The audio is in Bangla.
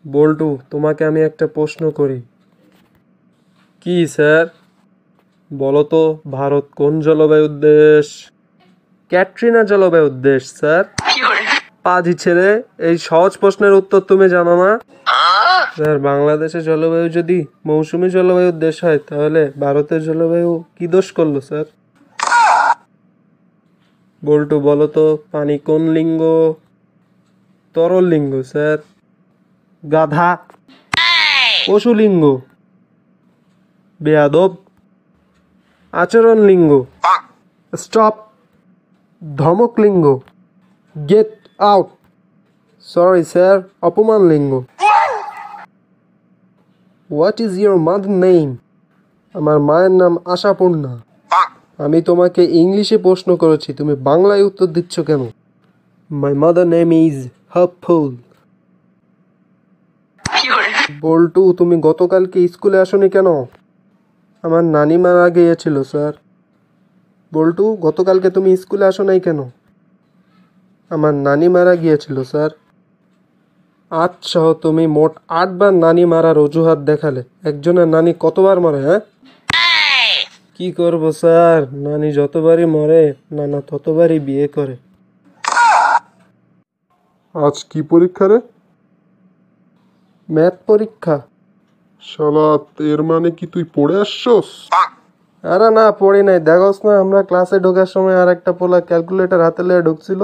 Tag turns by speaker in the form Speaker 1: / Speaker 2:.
Speaker 1: বল্টু, তোমাকে আমি একটা প্রশ্ন করি। কি স্যার? বলো তো, ভারত কোন জলবায়ুর দেশ? ক্যাটরিনা জলবায়ুর দেশ স্যার। পাজি ছেলে, এই সহজ প্রশ্নের উত্তর তুমি জানো না? স্যার, বাংলাদেশের জলবায়ু যদি মৌসুমী জলবায়ুর দেশ হয় তাহলে ভারতের জলবায়ু কি দোষ করলো স্যার? বল্টু, বলো তো, পানি কোন লিঙ্গ? তরল লিঙ্গ স্যার। গাধা। পশু লিঙ্গ। বেয়াদব। আচরণ লিঙ্গ। স্টপ। ধমক লিঙ্গ। Get out. সরি স্যার, অপমান লিঙ্গ। What is your mother name? আমার মায়ের নাম আশাপূর্ণা। আমি তোমাকে ইংলিশে প্রশ্ন করেছি, তুমি বাংলায় উত্তর দিচ্ছ কেন? My mother name is helpful. Boltu, তুমি গতকালকে স্কুলে আসোনি কেন? আমার নানি মারা গিয়েছিল স্যার। বল্টু, গতকালকে তুমি স্কুলে আসো নাই কেন? আমার নানি মারা গিয়েছিল স্যার। আচ্ছা, তুমি মোট 8বার নানি মারার অজুহাত দেখালে। একজনের নানি কতবার মরে, হ্যাঁ? কি করবো স্যার, নানি যতবারই মরে নানা ততবারই বিয়ে করে।
Speaker 2: আজ কি পরীক্ষা রে?
Speaker 1: ম্যাথ পরীক্ষা।
Speaker 2: শালা, এর মানে কি তুই পড়ে আসছস?
Speaker 1: আরে না, পড়ি নাই। দেখোস না, আমরা ক্লাসে ঢোকার সময় আর একটা পোলা ক্যালকুলেটর হাতে লিয়ে ঢুকছিল।